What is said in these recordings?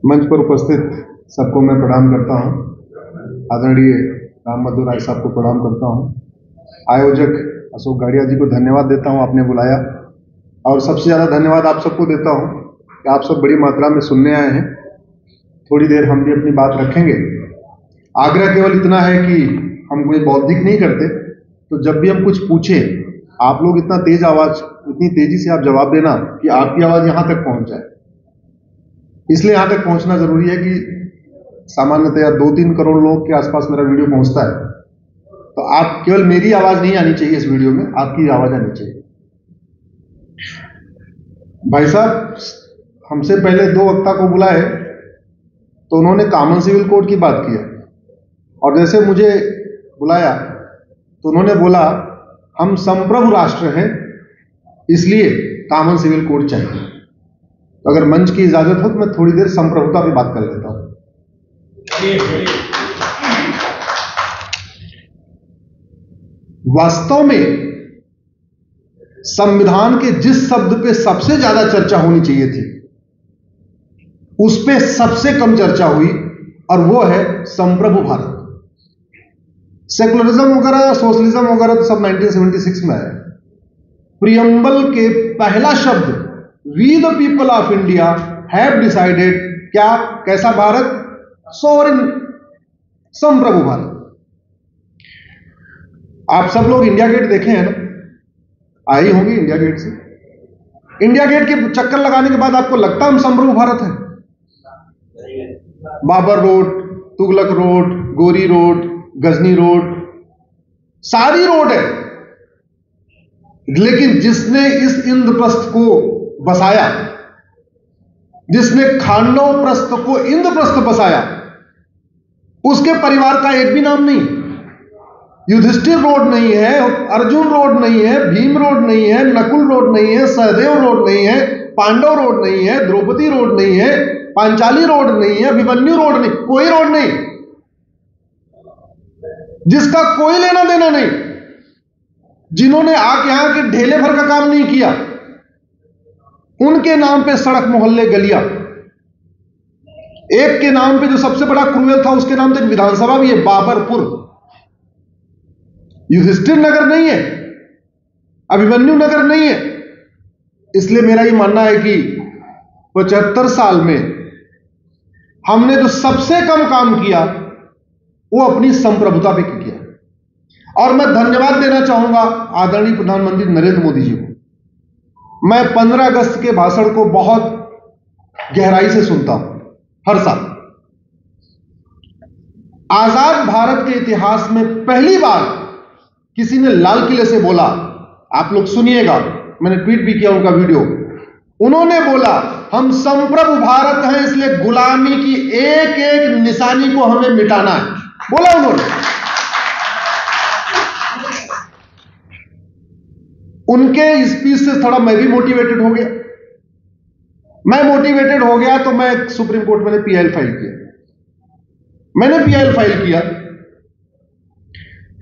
मंच पर उपस्थित सबको मैं प्रणाम करता हूं। आदरणीय राम मधु राय साहब को प्रणाम करता हूं। आयोजक अशोक गाड़िया जी को धन्यवाद देता हूं, आपने बुलाया। और सबसे ज़्यादा धन्यवाद आप सबको देता हूं कि आप सब बड़ी मात्रा में सुनने आए हैं। थोड़ी देर हम भी अपनी बात रखेंगे। आग्रह केवल इतना है कि हम कोई बौद्धिक नहीं करते, तो जब भी हम कुछ पूछें, आप लोग इतना तेज आवाज, इतनी तेजी से आप जवाब देना कि आपकी आवाज यहां तक पहुंच जाए। इसलिए यहां तक पहुंचना जरूरी है कि सामान्यतया 2-3 करोड़ लोगों के आसपास मेरा वीडियो पहुंचता है, तो आप केवल मेरी आवाज नहीं आनी चाहिए इस वीडियो में, आपकी आवाज आनी चाहिए। भाई साहब हमसे पहले 2 वक्ता को बुलाए तो उन्होंने कॉमन सिविल कोड की बात किया, और जैसे मुझे बुलाया तो उन्होंने बोला हम संप्रभु राष्ट्र हैं, इसलिए कॉमन सिविल कोड चाहिए। तो अगर मंच की इजाजत हो तो मैं थोड़ी देर संप्रभुता पे बात कर लेता हूं। वास्तव में संविधान के जिस शब्द पे सबसे ज्यादा चर्चा होनी चाहिए थी, उस पे सबसे कम चर्चा हुई, और वो है संप्रभु भारत। सेकुलरिज्म वगैरह, सोशलिज्म वगैरह तो सब 1976 में आया। प्रियम्बल के पहला शब्द we the people of India have decided, क्या, कैसा भारत? सोवरेन, संप्रभु भारत। आप सब लोग इंडिया गेट देखे हैं ना, आई होंगी इंडिया गेट से। इंडिया गेट के चक्कर लगाने के बाद आपको लगता हम संप्रभु भारत है? बाबर रोड, तुगलक रोड, गोरी रोड, गजनी रोड, सारी रोड है। लेकिन जिसने इस इंद्रप्रस्थ को बसाया, जिसने खांडव प्रस्थ को इंद्रप्रस्थ बसाया, उसके परिवार का एक भी नाम नहीं। युधिष्ठिर रोड नहीं है, अर्जुन रोड नहीं है, भीम रोड नहीं है, नकुल रोड नहीं है, सहदेव रोड नहीं है, पांडव रोड नहीं है, द्रौपदी रोड नहीं है, पांचाली रोड नहीं है, अभिमन्यु रोड नहीं, कोई रोड नहीं जिसका कोई लेना देना नहीं। जिन्होंने आके यहां के ढेले भर का काम नहीं किया, उनके नाम पे सड़क, मोहल्ले, गलियां। एक के नाम पे जो सबसे बड़ा क्रूएल था, उसके नाम पे विधानसभा भी है, बाबरपुर। युधिष्ठिर नगर नहीं है, अभिमन्यु नगर नहीं है। इसलिए मेरा यह मानना है कि 75 साल में हमने जो सबसे कम काम किया वो अपनी संप्रभुता पे किया। और मैं धन्यवाद देना चाहूंगा आदरणीय प्रधानमंत्री नरेंद्र मोदी जी को। मैं 15 अगस्त के भाषण को बहुत गहराई से सुनता हूं हर साल। आजाद भारत के इतिहास में पहली बार किसी ने लाल किले से बोला, आप लोग सुनिएगा, मैंने ट्वीट भी किया उनका वीडियो। उन्होंने बोला हम संप्रभु भारत हैं, इसलिए गुलामी की एक एक निशानी को हमें मिटाना है, बोला उन्होंने। उनके स्पीच से थोड़ा मैं भी मोटिवेटेड हो गया। मैं मोटिवेटेड हो गया तो मैं सुप्रीम कोर्ट में पीआईएल फाइल किया। मैंने पीआईएल फाइल किया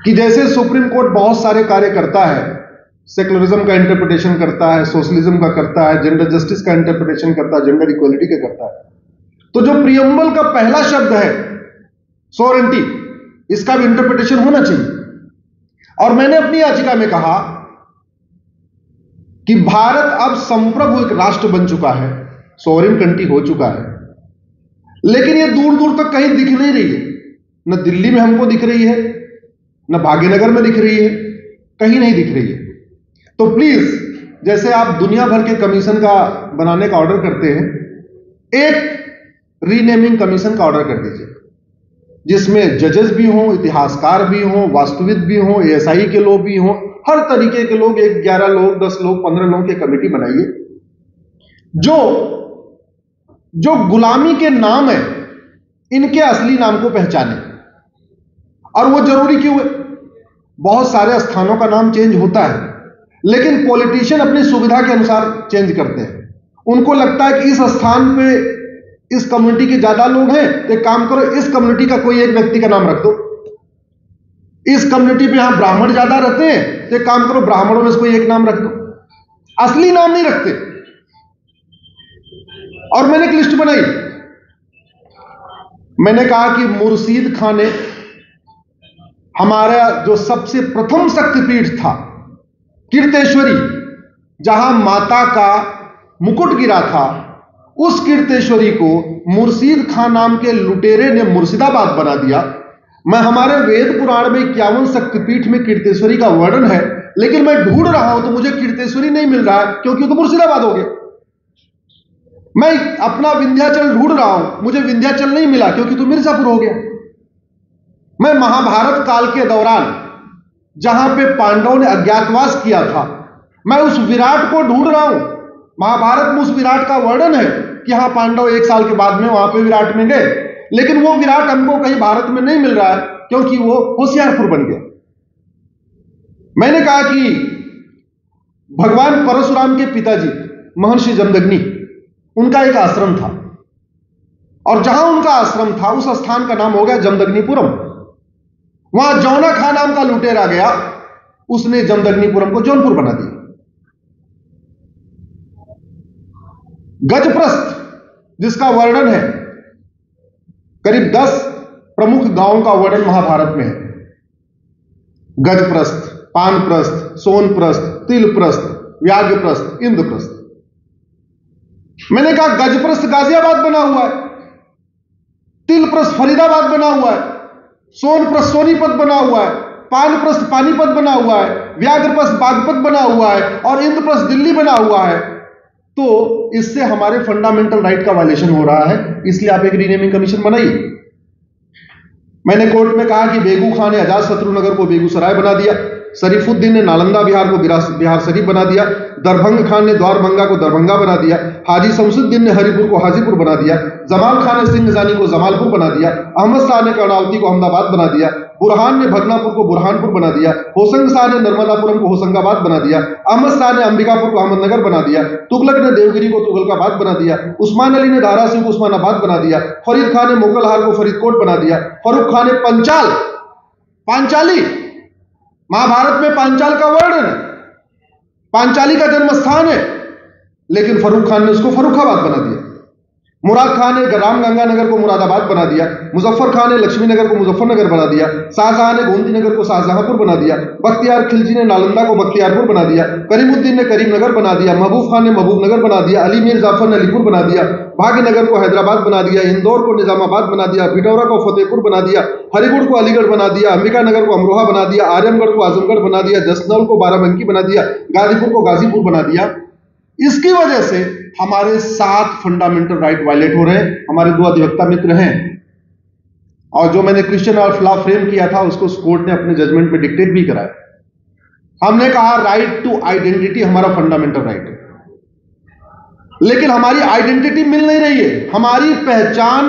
कि जैसे सुप्रीम कोर्ट बहुत सारे कार्य करता है, सेकुलरिज्म का इंटरप्रिटेशन करता है, सोशलिज्म का करता है, जेंडर जस्टिस का इंटरप्रिटेशन करता है, जेंडर इक्वलिटी का करता है, तो जो प्रियम्बल का पहला शब्द है सोवरेनिटी, इसका भी इंटरप्रिटेशन होना चाहिए। और मैंने अपनी याचिका में कहा कि भारत अब संप्रभु एक राष्ट्र बन चुका है, सोवरेन कंट्री हो चुका है, लेकिन यह दूर दूर तक कहीं दिख नहीं रही है। न दिल्ली में हमको दिख रही है, न भाग्यनगर में दिख रही है, कहीं नहीं दिख रही है। तो प्लीज, जैसे आप दुनिया भर के कमीशन का बनाने का ऑर्डर करते हैं, एक रीनेमिंग कमीशन का ऑर्डर कर दीजिए, जिसमें जजेस भी हों, इतिहासकार भी हों, वास्तुविद भी हों, एएसआई के लोग भी हों, हर तरीके के लोग, 11 लोग, 10 लोग, 15 लोगों की कमेटी बनाइए, जो गुलामी के नाम है इनके असली नाम को पहचाने। और वो जरूरी क्यों है? बहुत सारे स्थानों का नाम चेंज होता है, लेकिन पॉलिटिशियन अपनी सुविधा के अनुसार चेंज करते हैं। उनको लगता है कि इस स्थान पे इस कम्युनिटी के ज्यादा लोग हैं, तो एक काम करो, इस कम्युनिटी का कोई एक व्यक्ति का नाम रख दो। इस कम्युनिटी पे यहां ब्राह्मण ज्यादा रहते हैं, तो एक काम करो, ब्राह्मणों में से कोई एक नाम रख दो। असली नाम नहीं रखते। और मैंने एक लिस्ट बनाई। मैंने कहा कि मुर्शीद खां ने हमारा जो सबसे प्रथम शक्तिपीठ था कीर्तेश्वरी, जहां माता का मुकुट गिरा था, उस कीर्तेश्वरी को मुर्शीद खां नाम के लुटेरे ने मुर्शिदाबाद बना दिया। मैं हमारे वेद पुराण में 51 शक्तिपीठ में कीर्तेश्वरी का वर्णन है, लेकिन मैं ढूंढ रहा हूं तो मुझे कीर्तेश्वरी नहीं मिल रहा है, क्योंकि वो तो मुर्शिदाबाद हो गया। मैं अपना विंध्याचल ढूंढ रहा हूं, मुझे विंध्याचल नहीं मिला, क्योंकि तो मिर्जापुर हो गया। मैं महाभारत काल के दौरान जहां पे पांडवों ने अज्ञातवास किया था, मैं उस विराट को ढूंढ रहा हूं। महाभारत में उस विराट का वर्णन है कि हाँ, पांडव 1 साल के बाद में वहां पे विराट में गए, लेकिन वो विराट हमको कहीं भारत में नहीं मिल रहा है, क्योंकि वो होशियारपुर बन गया। मैंने कहा कि भगवान परशुराम के पिताजी महर्षि जमदग्नि, उनका एक आश्रम था, और जहां उनका आश्रम था उस स्थान का नाम हो गया जमदग्निपुरम। वहां जौना खां नाम का लुटेरा गया, उसने जमदग्निपुरम को जौनपुर बना दिया। गजप्रस्थ जिसका वर्णन है, करीब 10 प्रमुख गांवों का वर्णन महाभारत में है। गजप्रस्थ, पानप्रस्थ, सोनप्रस्थ, तिलप्रस्थ, व्याघ्रप्रस्थ, इंद्रप्रस्थ। मैंने कहा गजप्रस्थ गाजियाबाद बना हुआ है, तिलप्रस्थ फरीदाबाद बना हुआ है, सोनप्रस्थ सोनीपत बना हुआ है, पानप्रस्थ पानीपत बना हुआ है, व्याघ्रप्रस्थ बागपत बना हुआ है, और इंद्रप्रस्थ दिल्ली बना हुआ है। तो इससे हमारे फंडामेंटल राइट का वायलेशन हो रहा है, इसलिए आप एक रीनेमिंग कमीशन बनाइए। मैंने कोर्ट में कहा कि बेगू खां ने अजातशत्रु नगर को बेगूसराय बना दिया, शरीफुद्दीन ने नालंदा बिहार को बिहार शरीफ बना दिया, दरभंग खान ने द्वारभंगा को दरभंगा बना दिया, हाजी शमसुद्दीन ने हरिपुर को हाजीपुर बना दिया, जमाल खान ने सिंह जानी को जमालपुर बना दिया, अहमद शाह ने कर्णावती को अहमदाबाद बना दिया, बुरहान ने भगनापुर को बुरहानपुर बना दिया, होशंग शाह ने नर्मदापुरम को होशंगाबाद बना दिया, अहमद शाह ने अंबिकापुर को अहमदनगर बना दिया, तुगलक ने देवगिरी को तुगलकाबाद बना दिया, उस्मान अली ने धाराशिव को उस्मानाबाद बना दिया, फरीद खान ने मोगलहार को फरीदकोट बना दिया, फरूख खान ने पांचाली, महाभारत में पांचाल का वर्णन है, पांचाली का जन्म स्थान है, लेकिन फरूख खान ने उसको फर्रुखाबाद बना दिया। मुराद खान ने रामगंगा नगर को मुरादाबाद बना दिया, मुजफ्फर खान ने लक्ष्मी नगर को मुजफ्फरनगर बना दिया, शाहजहां ने गोमती नगर को शाहजहांपुर बना दिया, बख्तियार खिलजी ने नालंदा को बख्तियारपुर बना दिया, करीमुद्दीन ने करीमनगर बना दिया, महबूब खान ने महबूबनगर बना दिया, अली मीर जाफर ने अलीपुर बना दिया, भाग्यनगर को हैदराबाद बना दिया, इंदौर को निजामाबाद बना दिया, पिटौरा को फतेहपुर बना दिया, हरिगुड़ को अलीगढ़ बना दिया, अंबिका नगर को अमरोहा बना दिया, आर्यमगढ़ को आजमगढ़ बना दिया, जसनौल को बाराबंकी बना दिया, गाजीपुर को गाजीपुर बना दिया। इसकी वजह से हमारे 7 फंडामेंटल राइट वायलेट हो रहे हैं। हमारे 2 अधिवक्ता मित्र हैं, और जो मैंने क्वेश्चन ऑफ लॉ फ्रेम किया था उसको कोर्ट ने अपने जजमेंट में डिक्टेट भी कराया। हमने कहा राइट टू आइडेंटिटी हमारा फंडामेंटल राइट है, लेकिन हमारी आइडेंटिटी मिल नहीं रही है। हमारी पहचान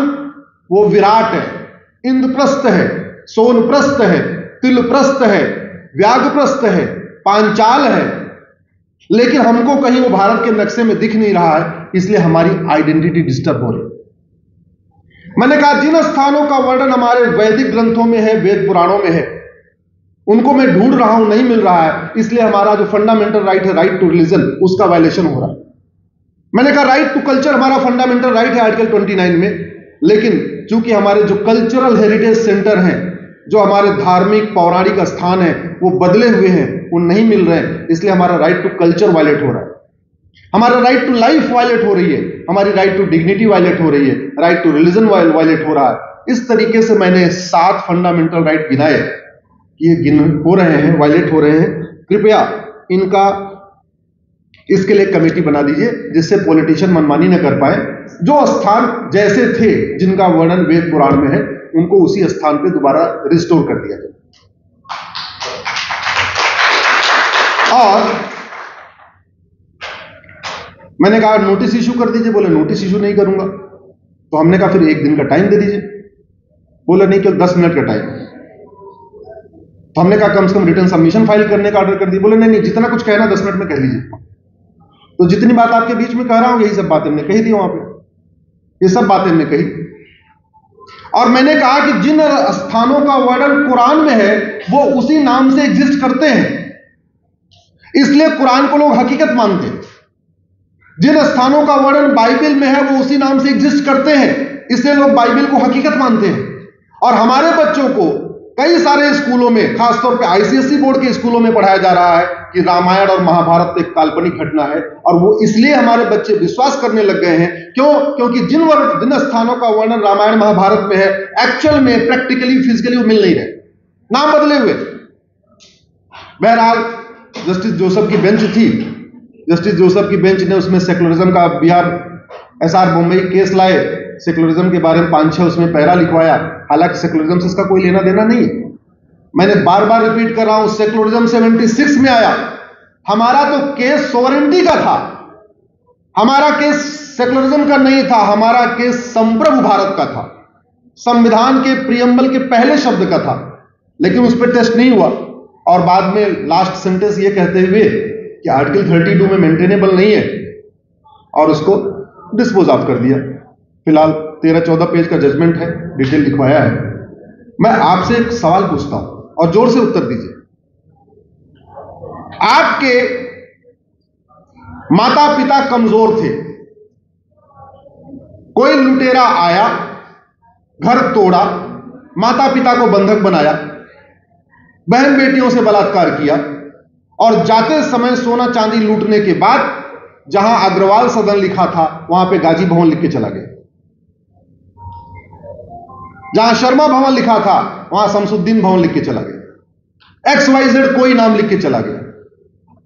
वो विराट है, इंद्रप्रस्थ है, सोनप्रस्थ है, तिलप्रस्थ है, व्याघ्रप्रस्थ है, पांचाल है, लेकिन हमको कहीं वो भारत के नक्शे में दिख नहीं रहा है, इसलिए हमारी आइडेंटिटी डिस्टर्ब हो रही। मैंने कहा जिन स्थानों का वर्णन हमारे वैदिक ग्रंथों में है, वेद पुराणों में है, उनको मैं ढूंढ रहा हूं, नहीं मिल रहा है, इसलिए हमारा जो फंडामेंटल राइट है, राइट टू रिलीजन, उसका वायलेशन हो रहा है। मैंने कहा राइट टू कल्चर हमारा फंडामेंटल राइट है आर्टिकल 29 में, लेकिन चूंकि हमारे जो कल्चरल हेरिटेज सेंटर हैं, जो हमारे धार्मिक पौराणिक स्थान है, वो बदले हुए हैं, वो नहीं मिल रहे हैं, इसलिए हमारा राइट टू कल्चर वायलेट हो रहा है, हमारा राइट टू लाइफ वायलेट हो रही है, हमारी राइट टू डिग्निटी वायलेट हो रही है, राइट टू रिलीजन वायलेट हो रहा है। इस तरीके से मैंने 7 फंडामेंटल राइट गिनाए, ये हो रहे हैं, वायलेट हो रहे हैं। कृपया इनका इसके लिए कमेटी बना दीजिए, जिससे पॉलिटिशियन मनमानी न कर पाए। जो स्थान जैसे थे, जिनका वर्णन वेद पुराण में है, उनको उसी स्थान पे दोबारा रिस्टोर कर दिया जाए। और मैंने कहा नोटिस इशू कर दीजिए, बोले नोटिस इशू नहीं करूंगा। तो हमने कहा फिर 1 दिन का टाइम दे दीजिए, बोले नहीं केवल 10 मिनट का टाइम। तो हमने कहा कम से कम रिटर्न सबमिशन फाइल करने का ऑर्डर कर दिया, बोले नहीं जितना कुछ कहना 10 मिनट में कह लीजिए। तो जितनी बात आपके बीच में कह रहा हूं, यही सब बातें हमने कही थी वहां पे, ये सब बातें हमने कही। और मैंने कहा कि जिन स्थानों का वर्णन कुरान में है, वो उसी नाम से एग्जिस्ट करते हैं, इसलिए कुरान को लोग हकीकत मानते हैं। जिन स्थानों का वर्णन बाइबल में है वो उसी नाम से एग्जिस्ट करते हैं, इसलिए लोग बाइबल को हकीकत मानते हैं। और हमारे बच्चों को कई सारे स्कूलों में, खासतौर पे आईसीएसई बोर्ड के स्कूलों में पढ़ाया जा रहा है कि रामायण और महाभारत एक काल्पनिक घटना है, और वो इसलिए हमारे बच्चे विश्वास करने लग गए हैं। क्योंकि जिन स्थानों का वर्णन रामायण महाभारत में है, एक्चुअल में प्रैक्टिकली फिजिकली वो मिल नहीं रहे, नाम बदले हुए। बहरहाल जस्टिस जोसेफ की बेंच थी, जस्टिस जोसेफ की बेंच ने उसमें सेकुलरिज्म का बिहार एसआर बम्बई केस लाए, सेकुलरिज्म के बारे में 5-6 उसमें पैरा लिखवाया। हालांकि सेकुलरिज्म से इसका कोई लेना देना नहीं है। मैंने बार बार रिपीट कर रहा हूं, सेकुलरिज्म 76 में आया। हमारा तो केस सोवरेनिटी का था, हमारा केस सेकुलरिज्म का नहीं था, हमारा केस संप्रभु भारत का था, संविधान के प्रियम्बल के पहले शब्द का था। लेकिन उस पर टेस्ट नहीं हुआ, और बाद में लास्ट सेंटेंस ये कहते हुए कि आर्टिकल 32 में मेंटेनेबल नहीं है, और उसको डिस्पोज ऑफ कर दिया। फिलहाल 13-14 पेज का जजमेंट है, डिटेल लिखवाया है। मैं आपसे एक सवाल पूछता हूं और जोर से उत्तर दीजिए। आपके माता पिता कमजोर थे, कोई लुटेरा आया, घर तोड़ा, माता पिता को बंधक बनाया, बहन बेटियों से बलात्कार किया, और जाते समय सोना चांदी लूटने के बाद जहां अग्रवाल सदन लिखा था वहां पे गाजी भवन लिख के चला गया, जहां शर्मा भवन लिखा था वहां शमसुद्दीन भवन लिख के चला गया, XYZ कोई नाम लिख के चला गया।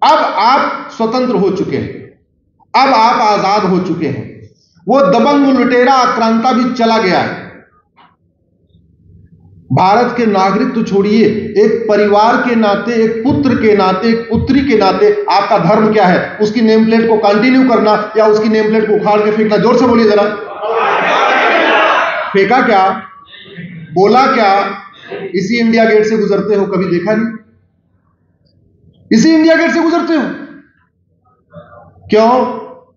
अब आप स्वतंत्र हो चुके हैं, अब आप आजाद हो चुके हैं, वो दबंग लुटेरा आक्रांता भी चला गया है। भारत के नागरिक तो छोड़िए, एक परिवार के नाते, एक पुत्र के नाते, एक पुत्री के नाते आपका धर्म क्या है? उसकी नेम प्लेट को कंटिन्यू करना या उसकी नेम प्लेट को उखाड़ के फेंकना? जोर से बोलिए जरा। फेंका क्या, बोला क्या? इसी इंडिया गेट से गुजरते हो, कभी देखा नहीं? इसी इंडिया गेट से गुजरते हो। क्यों?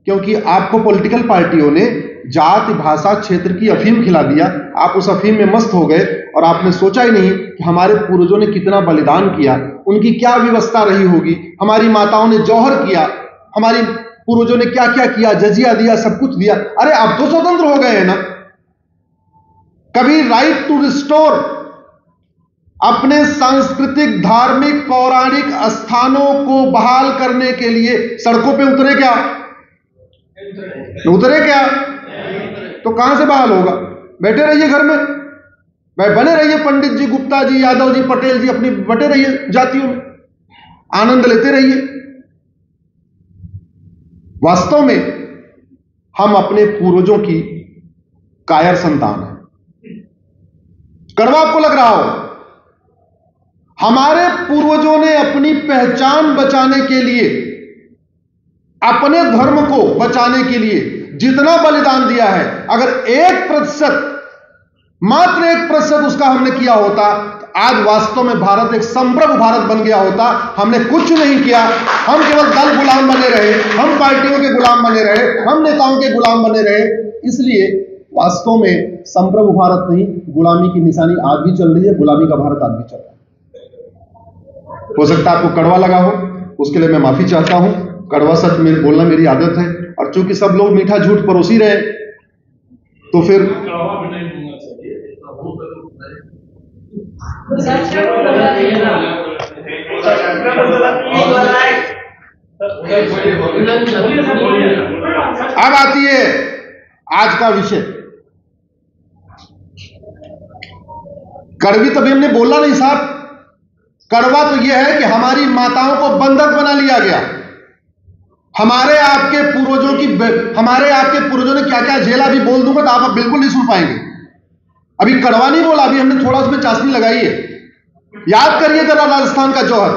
क्योंकि आपको पॉलिटिकल पार्टियों ने जाति भाषा क्षेत्र की अफीम खिला दिया, आप उस अफीम में मस्त हो गए, और आपने सोचा ही नहीं कि हमारे पूर्वजों ने कितना बलिदान किया, उनकी क्या व्यवस्था रही होगी, हमारी माताओं ने जौहर किया, हमारी पूर्वजों ने क्या क्या किया, जजिया दिया, सब कुछ दिया। अरे अब तो स्वतंत्र हो गए हैं ना। कभी राइट टू रिस्टोर अपने सांस्कृतिक, धार्मिक, पौराणिक स्थानों को बहाल करने के लिए सड़कों पे उतरे क्या? उतरे क्या? तो कहां से बहाल होगा? बैठे रहिए घर में, बने रहिए, पंडित जी, गुप्ता जी, यादव जी, पटेल जी, अपनी बटे रहिए जातियों में, आनंद लेते रहिए। वास्तव में हम अपने पूर्वजों की कायर संतान हैं। कड़वा आपको लग रहा हो, हमारे पूर्वजों ने अपनी पहचान बचाने के लिए, अपने धर्म को बचाने के लिए जितना बलिदान दिया है, अगर 1%, मात्र 1% उसका हमने किया होता, तो आज वास्तव में भारत एक संप्रभु भारत बन गया होता। हमने कुछ नहीं किया, हम केवल दल गुलाम बने रहे, हम पार्टियों के गुलाम बने रहे, हम नेताओं के गुलाम बने रहे। इसलिए वास्तव में संप्रभु भारत नहीं, गुलामी की निशानी आज भी चल रही है, गुलामी का भारत आज भी चल रहा है। हो सकता है आपको कड़वा लगा हो, उसके लिए मैं माफी चाहता हूं। कड़वा सच में बोलना मेरी आदत है, और चूंकि सब लोग मीठा झूठ परोसी रहे, तो फिर अब आती है आज का विषय। कड़वी तभी हमने बोला नहीं साहब, कड़वा तो यह है कि हमारी माताओं को बंधक बना लिया गया। हमारे आपके पूर्वजों ने क्या क्या झेला, अभी बोल दूंगा तो आप बिल्कुल नहीं सुन पाएंगे। अभी कड़वा नहीं बोला, अभी हमने थोड़ा उसमें चाशनी लगाई है। याद करिए जरा राजस्थान का जौहर,